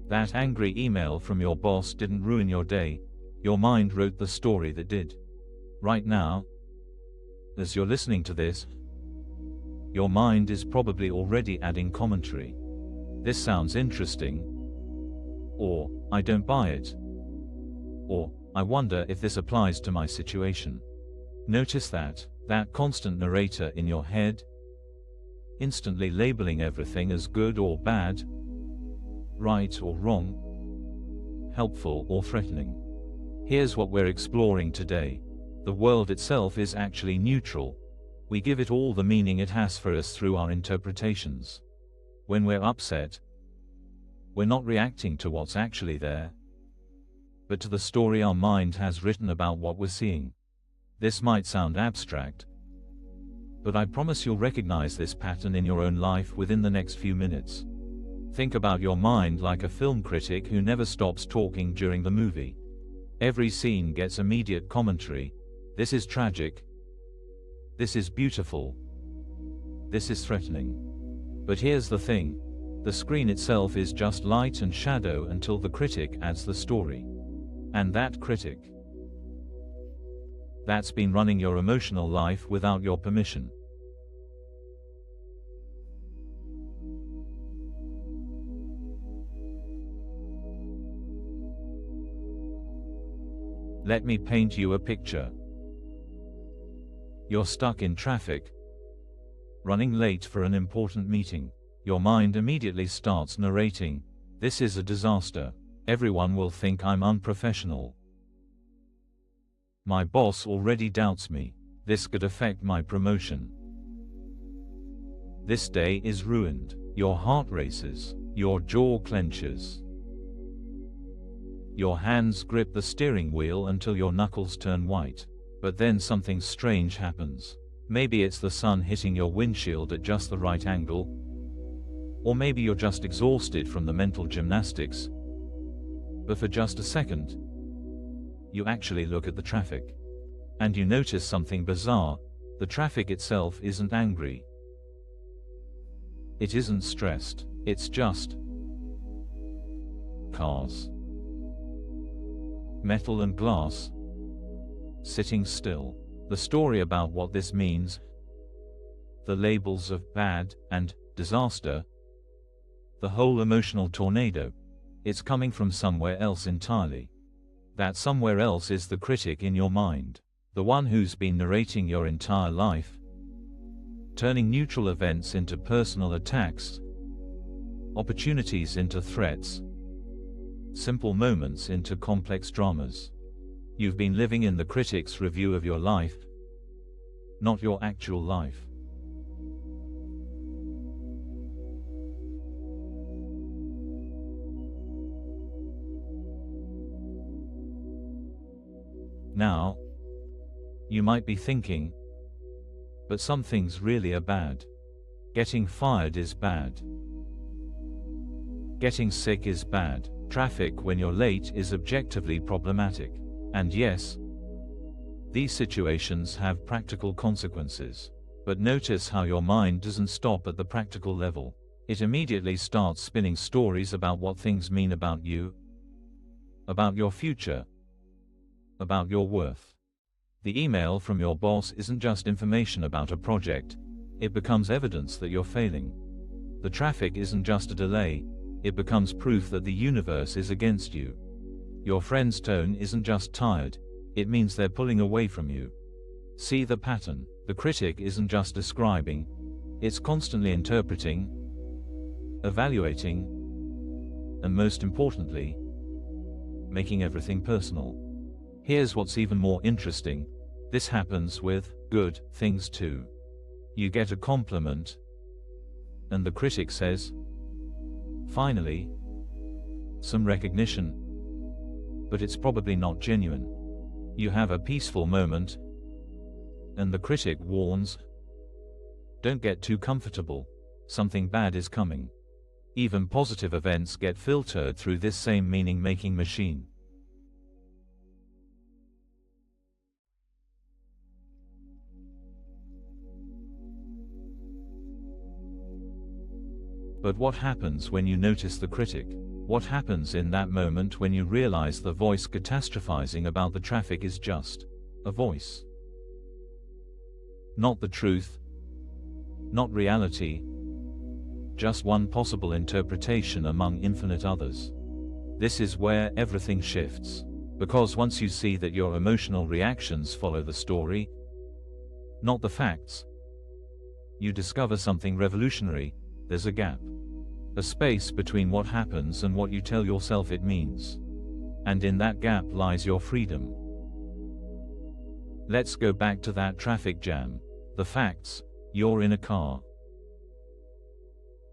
That angry email from your boss didn't ruin your day. Your mind wrote the story that did. Right now, as you're listening to this, your mind is probably already adding commentary. This sounds interesting. Or, I don't buy it. Or, I wonder if this applies to my situation. Notice that constant narrator in your head, instantly labeling everything as good or bad, right or wrong, helpful or threatening. Here's what we're exploring today. The world itself is actually neutral. We give it all the meaning it has for us through our interpretations. When we're upset, we're not reacting to what's actually there, but to the story our mind has written about what we're seeing. This might sound abstract, but I promise you'll recognize this pattern in your own life within the next few minutes. Think about your mind like a film critic who never stops talking during the movie. Every scene gets immediate commentary. This is tragic. This is beautiful. This is threatening. But here's the thing. The screen itself is just light and shadow until the critic adds the story. And that critic, that's been running your emotional life without your permission. Let me paint you a picture. You're stuck in traffic, running late for an important meeting. Your mind immediately starts narrating, "This is a disaster. Everyone will think I'm unprofessional. My boss already doubts me. This could affect my promotion. This day is ruined." Your heart races. Your jaw clenches. Your hands grip the steering wheel until your knuckles turn white. But then something strange happens. Maybe it's the sun hitting your windshield at just the right angle. Or maybe you're just exhausted from the mental gymnastics. But for just a second, you actually look at the traffic. And you notice something bizarre. The traffic itself isn't angry. It isn't stressed. It's just cars, metal and glass, sitting still. The story about what this means, the labels of bad and disaster, the whole emotional tornado, it's coming from somewhere else entirely. That somewhere else is the critic in your mind, the one who's been narrating your entire life, turning neutral events into personal attacks, opportunities into threats, simple moments into complex dramas. You've been living in the critic's review of your life, not your actual life. Now, you might be thinking, but some things really are bad. Getting fired is bad. Getting sick is bad. Traffic when you're late is objectively problematic. And yes, these situations have practical consequences. But notice how your mind doesn't stop at the practical level. It immediately starts spinning stories about what things mean about you, about your future, about your worth. The email from your boss isn't just information about a project. It becomes evidence that you're failing. The traffic isn't just a delay. It becomes proof that the universe is against you. Your friend's tone isn't just tired. It means they're pulling away from you. See the pattern. The critic isn't just describing. It's constantly interpreting, evaluating, and most importantly, making everything personal. Here's what's even more interesting. This happens with good things too. You get a compliment, and the critic says, "Finally, some recognition," but it's probably not genuine. You have a peaceful moment, and the critic warns, "Don't get too comfortable. Something bad is coming." Even positive events get filtered through this same meaning-making machine. But what happens when you notice the critic? What happens in that moment when you realize the voice catastrophizing about the traffic is just a voice? Not the truth, not reality, just one possible interpretation among infinite others. This is where everything shifts. Because once you see that your emotional reactions follow the story, not the facts, you discover something revolutionary. There's a gap. A space between what happens and what you tell yourself it means. And in that gap lies your freedom. Let's go back to that traffic jam. The facts: you're in a car.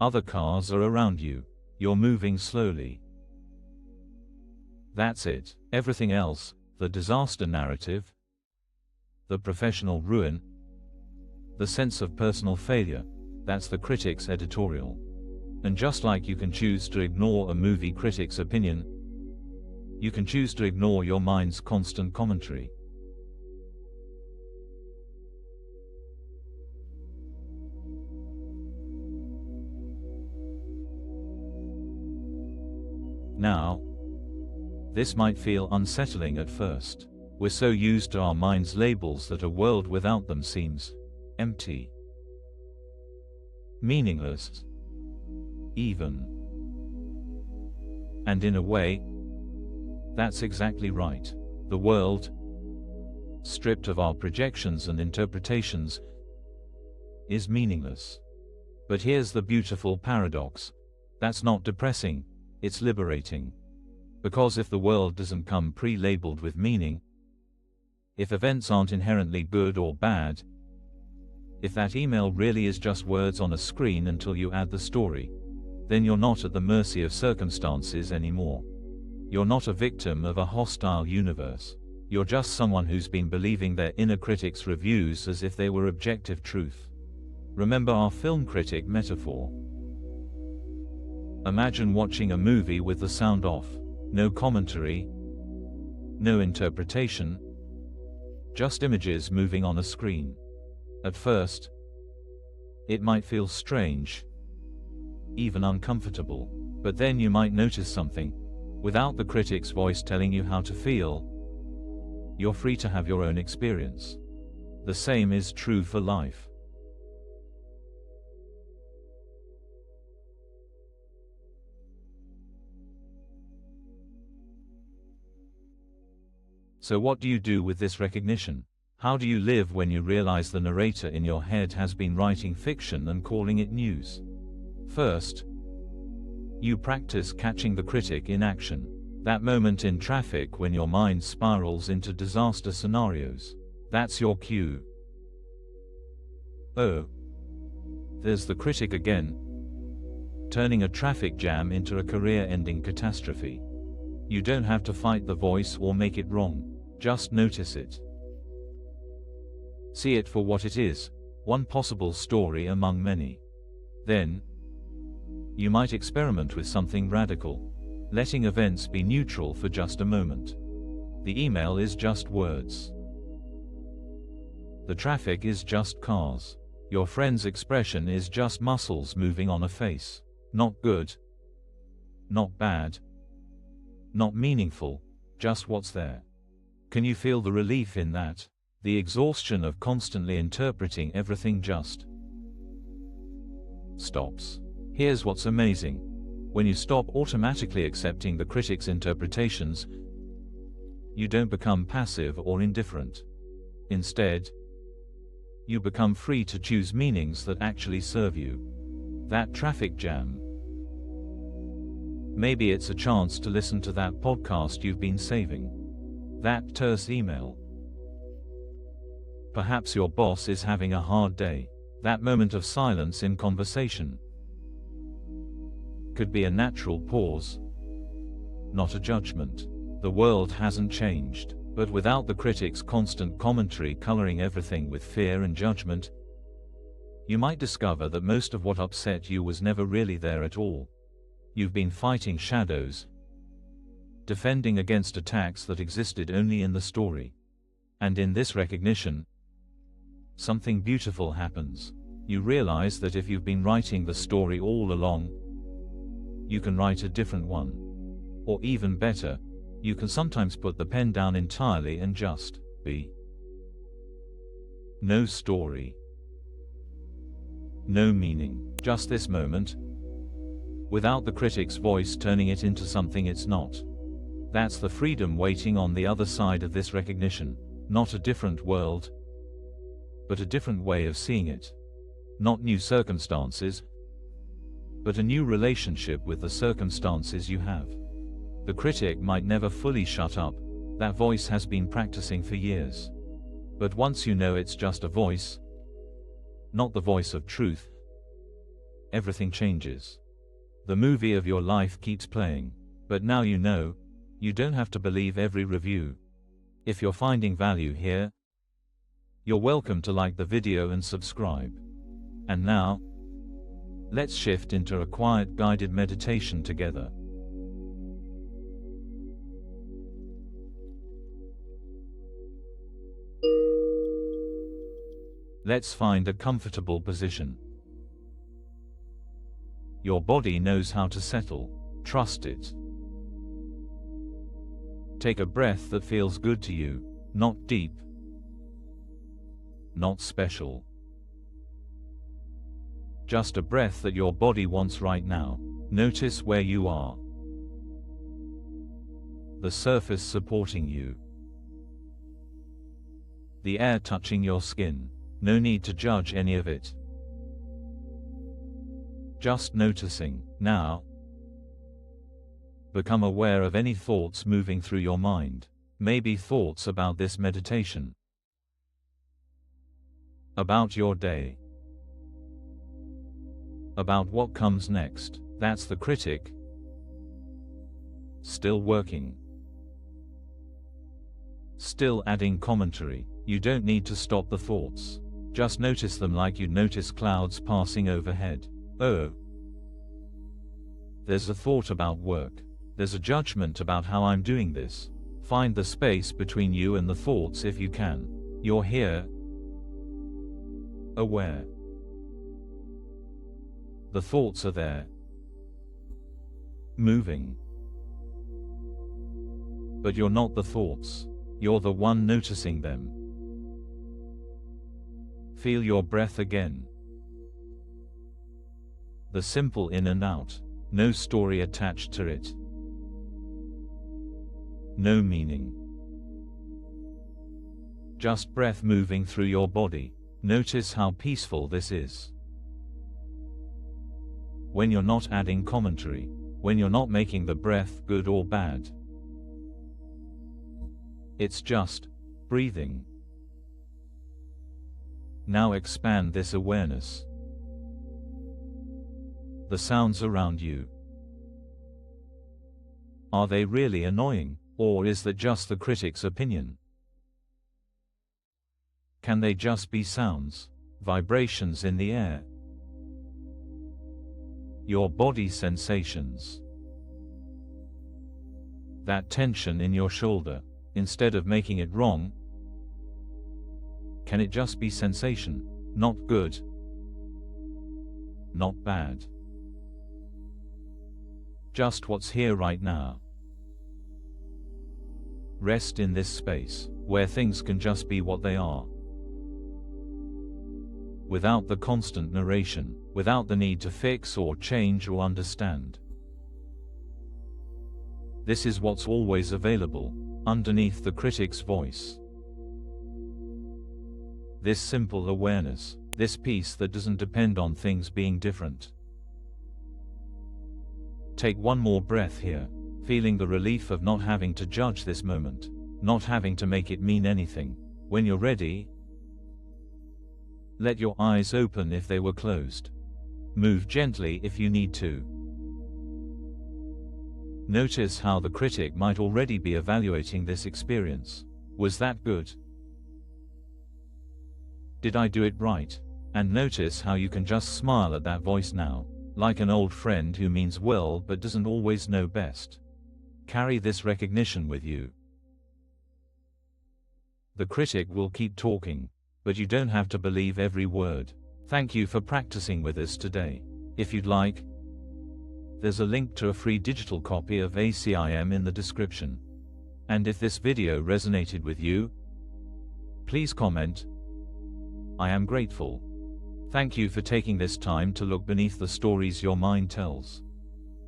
Other cars are around you. You're moving slowly. That's it. Everything else, the disaster narrative, the professional ruin, the sense of personal failure, that's the critic's editorial. And just like you can choose to ignore a movie critic's opinion, you can choose to ignore your mind's constant commentary. Now, this might feel unsettling at first. We're so used to our mind's labels that a world without them seems empty, meaningless, even. And in a way, that's exactly right. The world, stripped of our projections and interpretations, is meaningless. But here's the beautiful paradox. That's not depressing, it's liberating. Because if the world doesn't come pre-labeled with meaning, if events aren't inherently good or bad, if that email really is just words on a screen until you add the story, then you're not at the mercy of circumstances anymore. You're not a victim of a hostile universe. You're just someone who's been believing their inner critic's reviews as if they were objective truth. Remember our film critic metaphor. Imagine watching a movie with the sound off. No commentary, no interpretation, just images moving on a screen. At first, it might feel strange, even uncomfortable, but then you might notice something. Without the critic's voice telling you how to feel, you're free to have your own experience. The same is true for life. So what do you do with this recognition? How do you live when you realize the narrator in your head has been writing fiction and calling it news? First, you practice catching the critic in action. That moment in traffic when your mind spirals into disaster scenarios. That's your cue. Oh, there's the critic again, turning a traffic jam into a career-ending catastrophe. You don't have to fight the voice or make it wrong. Just notice it. See it for what it is, one possible story among many. Then, you might experiment with something radical, letting events be neutral for just a moment. The email is just words. The traffic is just cars. Your friend's expression is just muscles moving on a face. Not good, not bad, not meaningful, just what's there. Can you feel the relief in that? The exhaustion of constantly interpreting everything just stops. Here's what's amazing. When you stop automatically accepting the critic's interpretations, you don't become passive or indifferent. Instead, you become free to choose meanings that actually serve you. That traffic jam. Maybe it's a chance to listen to that podcast you've been saving. That terse email. Perhaps your boss is having a hard day. That moment of silence in conversation could be a natural pause, not a judgment. The world hasn't changed, but without the critic's constant commentary coloring everything with fear and judgment, you might discover that most of what upset you was never really there at all. You've been fighting shadows, defending against attacks that existed only in the story. And in this recognition, something beautiful happens. You realize that if you've been writing the story all along, you can write a different one. Or even better, you can sometimes put the pen down entirely and just be. No story. No meaning. Just this moment. Without the critic's voice turning it into something it's not. That's the freedom waiting on the other side of this recognition. Not a different world, but a different way of seeing it. Not new circumstances, but a new relationship with the circumstances you have. The critic might never fully shut up, that voice has been practicing for years. But once you know it's just a voice, not the voice of truth, everything changes. The movie of your life keeps playing, but now you know, you don't have to believe every review. If you're finding value here, you're welcome to like the video and subscribe. And now, let's shift into a quiet guided meditation together. Let's find a comfortable position. Your body knows how to settle. Trust it. Take a breath that feels good to you, not deep, not special. Just a breath that your body wants right now. Notice where you are. The surface supporting you. The air touching your skin. No need to judge any of it. Just noticing. Now, become aware of any thoughts moving through your mind. Maybe thoughts about this meditation, about your day, about what comes next. That's the critic, still working, still adding commentary. You don't need to stop the thoughts. Just notice them like you'd notice clouds passing overhead. Oh, there's a thought about work. There's a judgment about how I'm doing this. Find the space between you and the thoughts if you can. You're here, aware. The thoughts are there, moving. But you're not the thoughts. You're the one noticing them. Feel your breath again. The simple in and out. No story attached to it. No meaning. Just breath moving through your body. Notice how peaceful this is. When you're not adding commentary, when you're not making the breath good or bad. It's just breathing. Now expand this awareness. The sounds around you. Are they really annoying, or is that just the critic's opinion? Can they just be sounds, vibrations in the air? Your body sensations. That tension in your shoulder, instead of making it wrong, can it just be sensation? Not good, not bad. Just what's here right now. Rest in this space, where things can just be what they are. Without the constant narration, without the need to fix or change or understand. This is what's always available, underneath the critic's voice. This simple awareness, this peace that doesn't depend on things being different. Take one more breath here, feeling the relief of not having to judge this moment, not having to make it mean anything. When you're ready, let your eyes open if they were closed. Move gently if you need to. Notice how the critic might already be evaluating this experience. Was that good? Did I do it right? And notice how you can just smile at that voice now, like an old friend who means well but doesn't always know best. Carry this recognition with you. The critic will keep talking, but you don't have to believe every word. Thank you for practicing with us today. If you'd like, There's a link to a free digital copy of ACIM in the description. And if this video resonated with you, please comment. I am grateful. Thank you for taking this time to look beneath the stories your mind tells.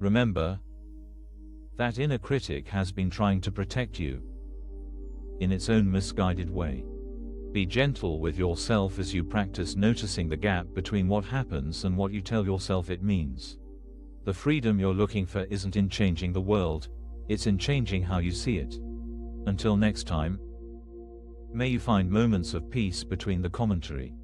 Remember, that inner critic has been trying to protect you in its own misguided way. Be gentle with yourself as you practice noticing the gap between what happens and what you tell yourself it means. The freedom you're looking for isn't in changing the world, it's in changing how you see it. Until next time, may you find moments of peace between the commentary.